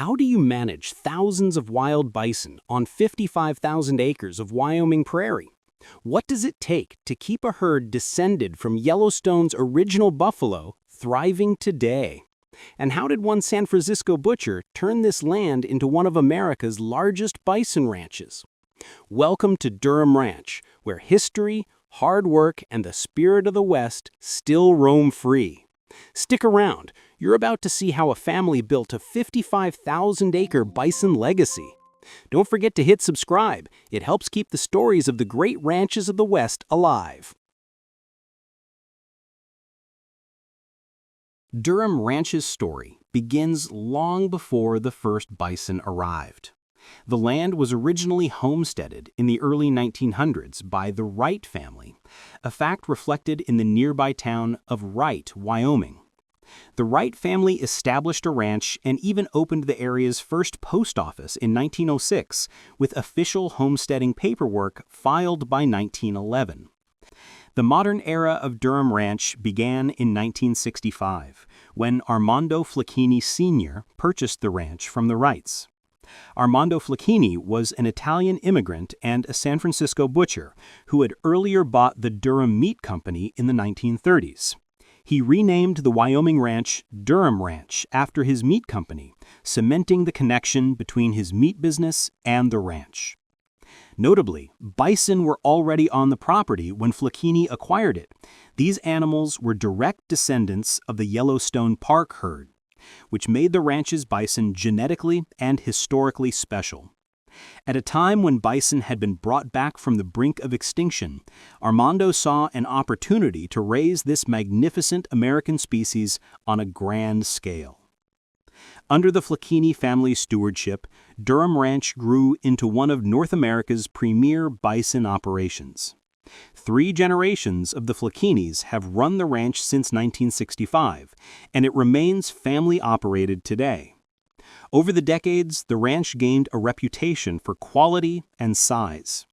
How do you manage thousands of wild bison on 55,000 acres of Wyoming prairie? What does it take to keep a herd descended from Yellowstone's original buffalo thriving today? And how did one San Francisco butcher turn this land into one of America's largest bison ranches? Welcome to Durham Ranch, where history, hard work, and the spirit of the West still roam free. Stick around. You're about to see how a family built a 55,000-acre bison legacy. Don't forget to hit subscribe. It helps keep the stories of the great ranches of the West alive. Durham Ranch's story begins long before the first bison arrived. The land was originally homesteaded in the early 1900s by the Wright family, a fact reflected in the nearby town of Wright, Wyoming. The Wright family established a ranch and even opened the area's first post office in 1906, with official homesteading paperwork filed by 1911. The modern era of Durham Ranch began in 1965, when Armando Flocchini Sr. purchased the ranch from the Wrights. Armando Flocchini was an Italian immigrant and a San Francisco butcher who had earlier bought the Durham Meat Company in the 1930s. He renamed the Wyoming ranch Durham Ranch after his meat company, cementing the connection between his meat business and the ranch. Notably, bison were already on the property when Flocchini acquired it. These animals were direct descendants of the Yellowstone Park herd, which made the ranch's bison genetically and historically special. At a time when bison had been brought back from the brink of extinction, Armando saw an opportunity to raise this magnificent American species on a grand scale. Under the Flocchini family's stewardship, Durham Ranch grew into one of North America's premier bison operations. 3 generations of the Flocchinis have run the ranch since 1965, and it remains family-operated today. Over the decades, the ranch gained a reputation for quality and size.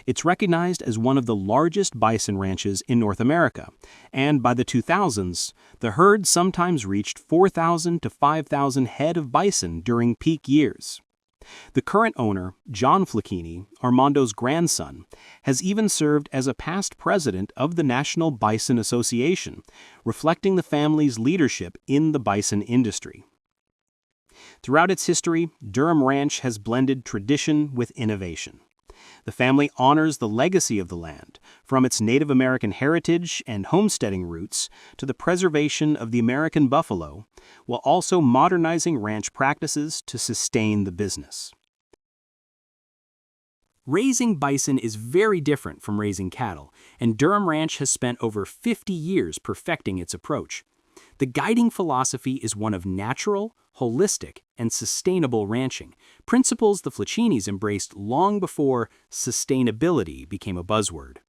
It's recognized as one of the largest bison ranches in North America, and by the 2000s, the herd sometimes reached 4,000 to 5,000 head of bison during peak years. The current owner, John Flocchini, Armando's grandson, has even served as a past president of the National Bison Association, reflecting the family's leadership in the bison industry. Throughout its history, Durham Ranch has blended tradition with innovation. The family honors the legacy of the land, from its Native American heritage and homesteading roots to the preservation of the American buffalo, while also modernizing ranch practices to sustain the business. Raising bison is very different from raising cattle, and Durham Ranch has spent over 50 years perfecting its approach. The guiding philosophy is one of natural, holistic, and sustainable ranching, principles the Flocchinis embraced long before sustainability became a buzzword.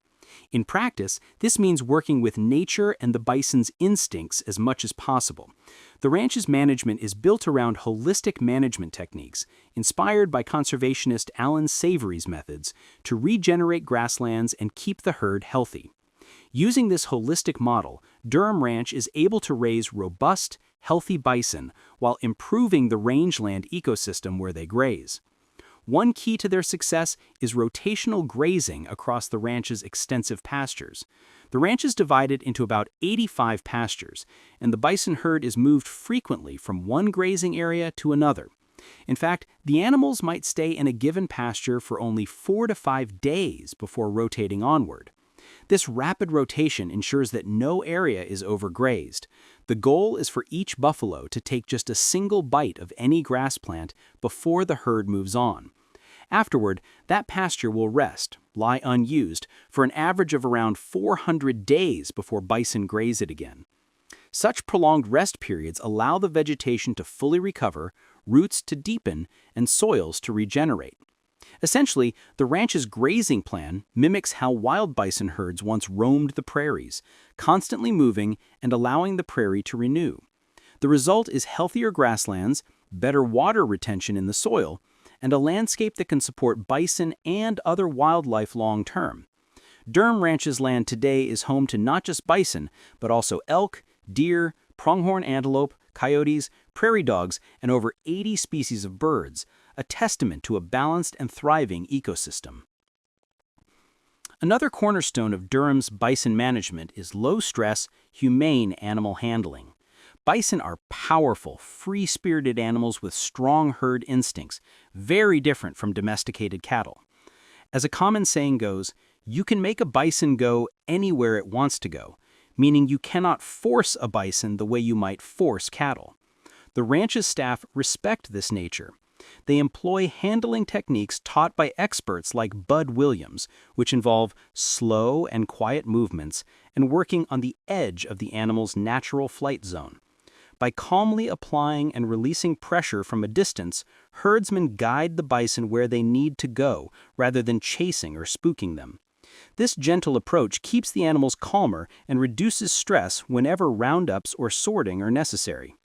In practice, this means working with nature and the bison's instincts as much as possible. The ranch's management is built around holistic management techniques, inspired by conservationist Alan Savory's methods to regenerate grasslands and keep the herd healthy. Using this holistic model, Durham Ranch is able to raise robust, healthy bison while improving the rangeland ecosystem where they graze. One key to their success is rotational grazing across the ranch's extensive pastures. The ranch is divided into about 85 pastures, and the bison herd is moved frequently from one grazing area to another. In fact, the animals might stay in a given pasture for only 4 to 5 days before rotating onward. This rapid rotation ensures that no area is overgrazed. The goal is for each buffalo to take just a single bite of any grass plant before the herd moves on. Afterward, that pasture will rest, lie unused, for an average of around 400 days before bison graze it again. Such prolonged rest periods allow the vegetation to fully recover, roots to deepen, and soils to regenerate. Essentially, the ranch's grazing plan mimics how wild bison herds once roamed the prairies, constantly moving and allowing the prairie to renew. The result is healthier grasslands, better water retention in the soil, and a landscape that can support bison and other wildlife long-term. Durham Ranch's land today is home to not just bison, but also elk, deer, pronghorn antelope, coyotes, prairie dogs, and over 80 species of birds, a testament to a balanced and thriving ecosystem. Another cornerstone of Durham's bison management is low-stress, humane animal handling. Bison are powerful, free-spirited animals with strong herd instincts, very different from domesticated cattle. As a common saying goes, you can make a bison go anywhere it wants to go, meaning you cannot force a bison the way you might force cattle. The ranch's staff respect this nature. They employ handling techniques taught by experts like Bud Williams, which involve slow and quiet movements and working on the edge of the animal's natural flight zone. By calmly applying and releasing pressure from a distance, herdsmen guide the bison where they need to go, rather than chasing or spooking them. This gentle approach keeps the animals calmer and reduces stress whenever roundups or sorting are necessary.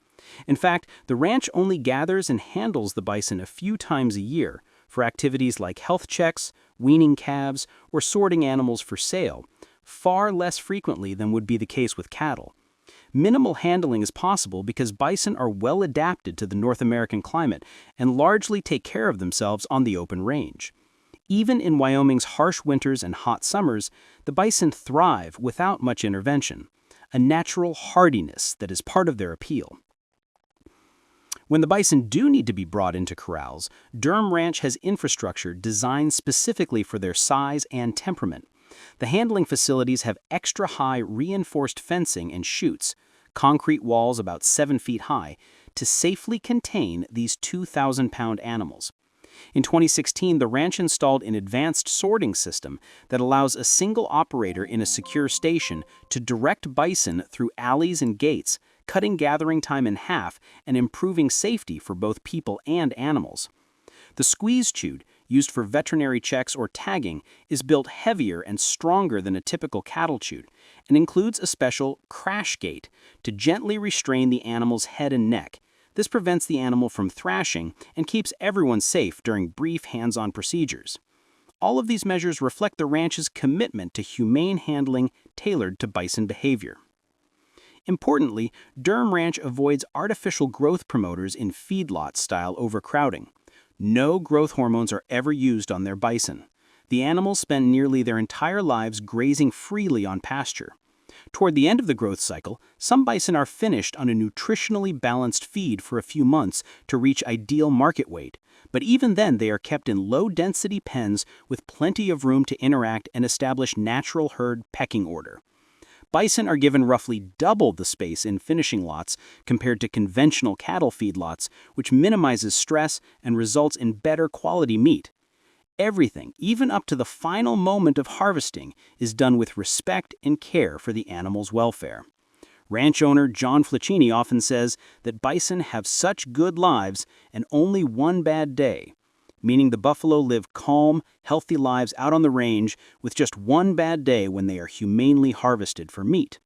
In fact, the ranch only gathers and handles the bison a few times a year for activities like health checks, weaning calves, or sorting animals for sale, far less frequently than would be the case with cattle. Minimal handling is possible because bison are well adapted to the North American climate and largely take care of themselves on the open range. Even in Wyoming's harsh winters and hot summers, the bison thrive without much intervention, a natural hardiness that is part of their appeal. When the bison do need to be brought into corrals, Durham Ranch has infrastructure designed specifically for their size and temperament. The handling facilities have extra-high reinforced fencing and chutes, concrete walls about 7 feet high, to safely contain these 2,000-pound animals. In 2016, the ranch installed an advanced sorting system that allows a single operator in a secure station to direct bison through alleys and gates, cutting gathering time in half and improving safety for both people and animals. The squeeze chute, used for veterinary checks or tagging, is built heavier and stronger than a typical cattle chute and includes a special crash gate to gently restrain the animal's head and neck. This prevents the animal from thrashing and keeps everyone safe during brief hands-on procedures. All of these measures reflect the ranch's commitment to humane handling tailored to bison behavior. Importantly, Durham Ranch avoids artificial growth promoters in feedlot-style overcrowding. No growth hormones are ever used on their bison. The animals spend nearly their entire lives grazing freely on pasture. Toward the end of the growth cycle, some bison are finished on a nutritionally balanced feed for a few months to reach ideal market weight, but even then they are kept in low-density pens with plenty of room to interact and establish natural herd pecking order. Bison are given roughly double the space in finishing lots compared to conventional cattle feedlots, which minimizes stress and results in better quality meat. Everything, even up to the final moment of harvesting, is done with respect and care for the animal's welfare. Ranch owner John Flocchini often says that bison have such good lives and only one bad day, meaning the buffalo live calm, healthy lives out on the range with just one bad day when they are humanely harvested for meat.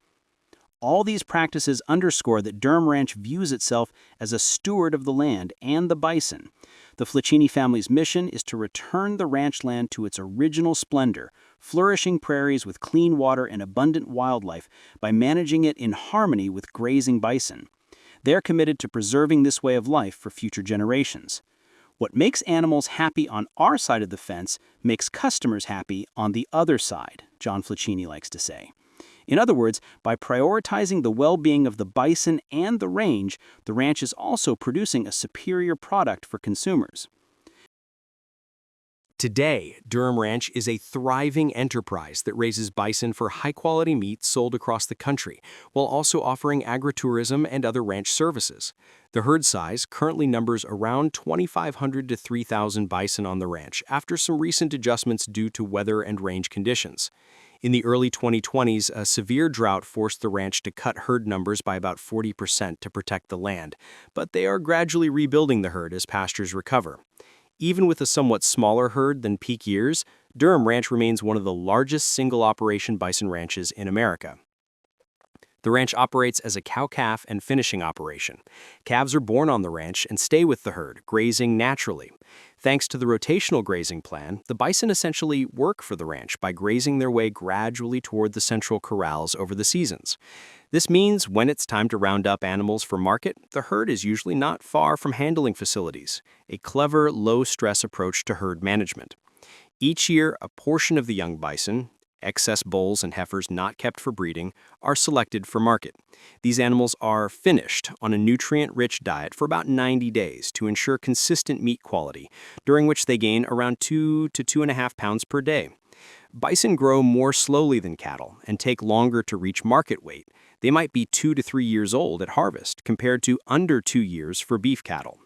All these practices underscore that Durham Ranch views itself as a steward of the land and the bison. The Flocchini family's mission is to return the ranch land to its original splendor, flourishing prairies with clean water and abundant wildlife by managing it in harmony with grazing bison. They're committed to preserving this way of life for future generations. What makes animals happy on our side of the fence makes customers happy on the other side, John Flocchini likes to say. In other words, by prioritizing the well-being of the bison and the range, the ranch is also producing a superior product for consumers. Today, Durham Ranch is a thriving enterprise that raises bison for high-quality meat sold across the country, while also offering agritourism and other ranch services. The herd size currently numbers around 2,500 to 3,000 bison on the ranch after some recent adjustments due to weather and range conditions. In the early 2020s, a severe drought forced the ranch to cut herd numbers by about 40% to protect the land, but they are gradually rebuilding the herd as pastures recover. Even with a somewhat smaller herd than peak years, Durham Ranch remains one of the largest single-operation bison ranches in America. The ranch operates as a cow-calf and finishing operation. Calves are born on the ranch and stay with the herd, grazing naturally. Thanks to the rotational grazing plan, the bison essentially work for the ranch by grazing their way gradually toward the central corrals over the seasons. This means when it's time to round up animals for market, the herd is usually not far from handling facilities, a clever, low-stress approach to herd management. Each year, a portion of the young bison, excess bulls and heifers not kept for breeding, are selected for market. These animals are finished on a nutrient-rich diet for about 90 days to ensure consistent meat quality, during which they gain around 2 to 2.5 pounds per day. Bison grow more slowly than cattle and take longer to reach market weight. They might be 2 to 3 years old at harvest, compared to under 2 years for beef cattle.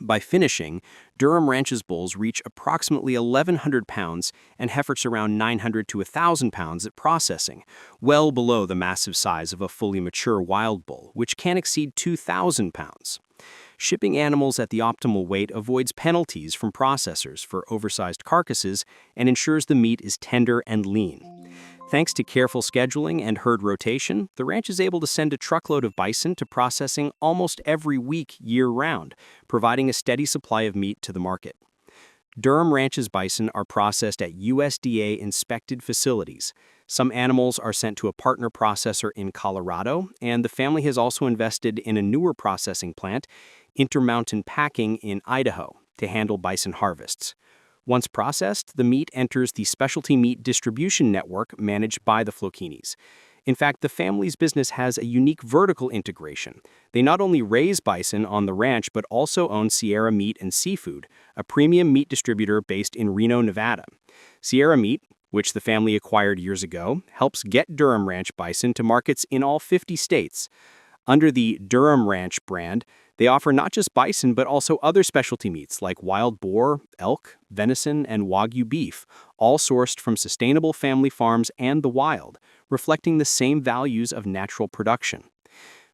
By finishing, Durham Ranch's bulls reach approximately 1,100 pounds and heifers around 900 to 1,000 pounds at processing, well below the massive size of a fully mature wild bull, which can exceed 2,000 pounds. Shipping animals at the optimal weight avoids penalties from processors for oversized carcasses and ensures the meat is tender and lean. Thanks to careful scheduling and herd rotation, the ranch is able to send a truckload of bison to processing almost every week year-round, providing a steady supply of meat to the market. Durham Ranch's bison are processed at USDA-inspected facilities. Some animals are sent to a partner processor in Colorado, and the family has also invested in a newer processing plant, Intermountain Packing in Idaho, to handle bison harvests. Once processed, the meat enters the specialty meat distribution network managed by the Flocchinis. In fact, the family's business has a unique vertical integration. They not only raise bison on the ranch, but also own Sierra Meat and Seafood, a premium meat distributor based in Reno, Nevada. Sierra Meat, which the family acquired years ago, helps get Durham Ranch bison to markets in all 50 states. Under the Durham Ranch brand, they offer not just bison but also other specialty meats like wild boar, elk, venison, and Wagyu beef, all sourced from sustainable family farms and the wild, reflecting the same values of natural production.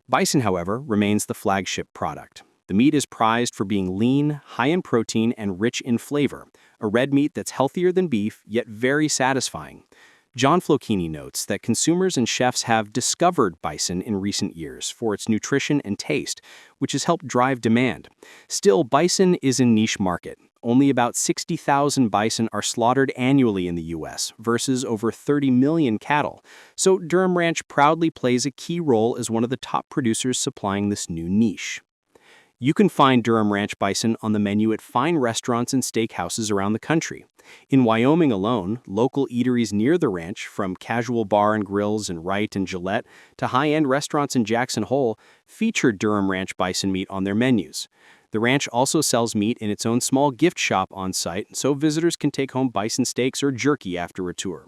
Bison, however, remains the flagship product. The meat is prized for being lean, high in protein, and rich in flavor, a red meat that's healthier than beef, yet very satisfying. John Flocchini notes that consumers and chefs have discovered bison in recent years for its nutrition and taste, which has helped drive demand. Still, bison is a niche market. Only about 60,000 bison are slaughtered annually in the U.S. versus over 30 million cattle, so Durham Ranch proudly plays a key role as one of the top producers supplying this new niche. You can find Durham Ranch bison on the menu at fine restaurants and steakhouses around the country. In Wyoming alone, local eateries near the ranch, from casual bar and grills in Wright and Gillette to high-end restaurants in Jackson Hole, feature Durham Ranch bison meat on their menus. The ranch also sells meat in its own small gift shop on site, so visitors can take home bison steaks or jerky after a tour.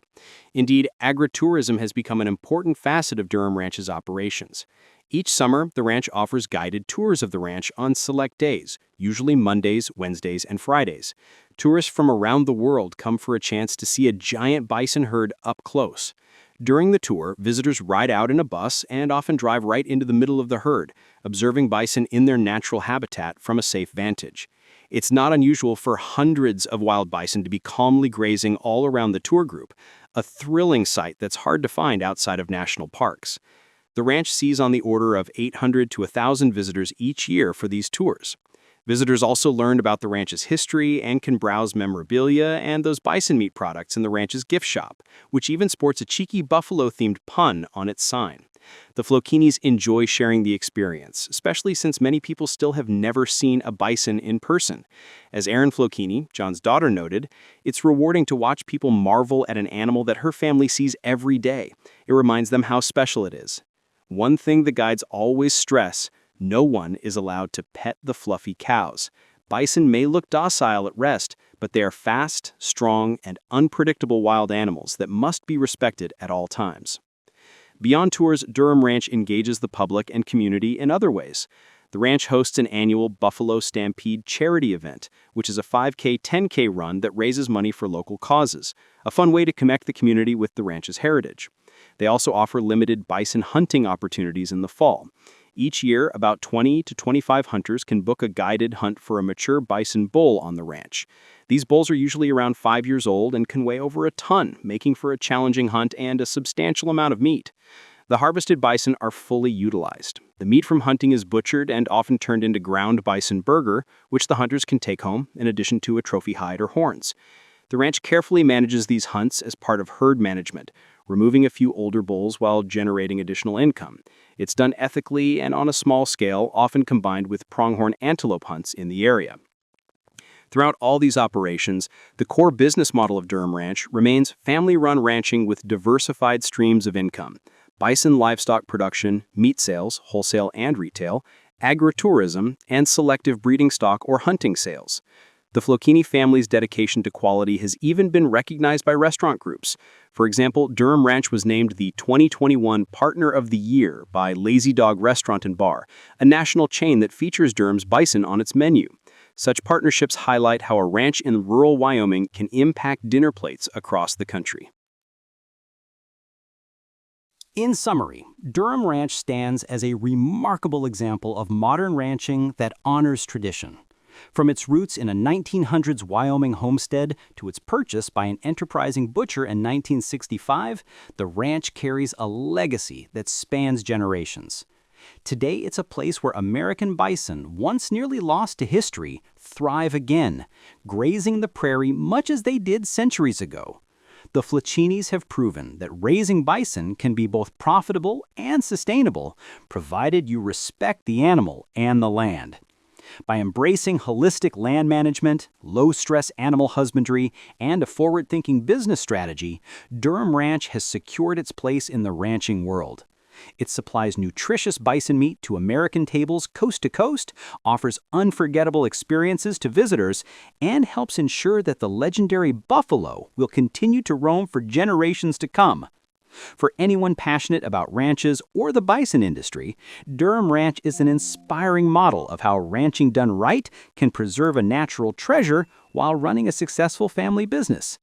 Indeed, agritourism has become an important facet of Durham Ranch's operations. Each summer, the ranch offers guided tours of the ranch on select days, usually Mondays, Wednesdays, and Fridays. Tourists from around the world come for a chance to see a giant bison herd up close. During the tour, visitors ride out in a bus and often drive right into the middle of the herd, observing bison in their natural habitat from a safe vantage. It's not unusual for hundreds of wild bison to be calmly grazing all around the tour group, a thrilling sight that's hard to find outside of national parks. The ranch sees on the order of 800 to 1,000 visitors each year for these tours. Visitors also learn about the ranch's history and can browse memorabilia and those bison meat products in the ranch's gift shop, which even sports a cheeky buffalo-themed pun on its sign. The Flocchinis enjoy sharing the experience, especially since many people still have never seen a bison in person. As Erin Flocchini, John's daughter, noted, it's rewarding to watch people marvel at an animal that her family sees every day. It reminds them how special it is. One thing the guides always stress: no one is allowed to pet the fluffy cows. Bison may look docile at rest, but they are fast, strong, and unpredictable wild animals that must be respected at all times. Beyond tours, Durham Ranch engages the public and community in other ways. The ranch hosts an annual Buffalo Stampede charity event, which is a 5K, 10K run that raises money for local causes, a fun way to connect the community with the ranch's heritage. They also offer limited bison hunting opportunities in the fall. Each year, about 20 to 25 hunters can book a guided hunt for a mature bison bull on the ranch. These bulls are usually around 5 years old and can weigh over a ton, making for a challenging hunt and a substantial amount of meat. The harvested bison are fully utilized. The meat from hunting is butchered and often turned into ground bison burger, which the hunters can take home, in addition to a trophy hide or horns. The ranch carefully manages these hunts as part of herd management, removing a few older bulls while generating additional income. It's done ethically and on a small scale, often combined with pronghorn antelope hunts in the area. Throughout all these operations, the core business model of Durham Ranch remains family-run ranching with diversified streams of income: bison livestock production, meat sales, wholesale and retail, agritourism, and selective breeding stock or hunting sales. The Flocchini family's dedication to quality has even been recognized by restaurant groups. For example, Durham Ranch was named the 2021 Partner of the Year by Lazy Dog Restaurant and Bar, a national chain that features Durham's bison on its menu. Such partnerships highlight how a ranch in rural Wyoming can impact dinner plates across the country. In summary, Durham Ranch stands as a remarkable example of modern ranching that honors tradition. From its roots in a 1900s Wyoming homestead to its purchase by an enterprising butcher in 1965, the ranch carries a legacy that spans generations. Today, it's a place where American bison, once nearly lost to history, thrive again, grazing the prairie much as they did centuries ago. The Flocchinis have proven that raising bison can be both profitable and sustainable, provided you respect the animal and the land. By embracing holistic land management, low-stress animal husbandry, and a forward-thinking business strategy, Durham Ranch has secured its place in the ranching world. It supplies nutritious bison meat to American tables coast to coast, offers unforgettable experiences to visitors, and helps ensure that the legendary buffalo will continue to roam for generations to come. For anyone passionate about ranches or the bison industry, Durham Ranch is an inspiring model of how ranching done right can preserve a natural treasure while running a successful family business.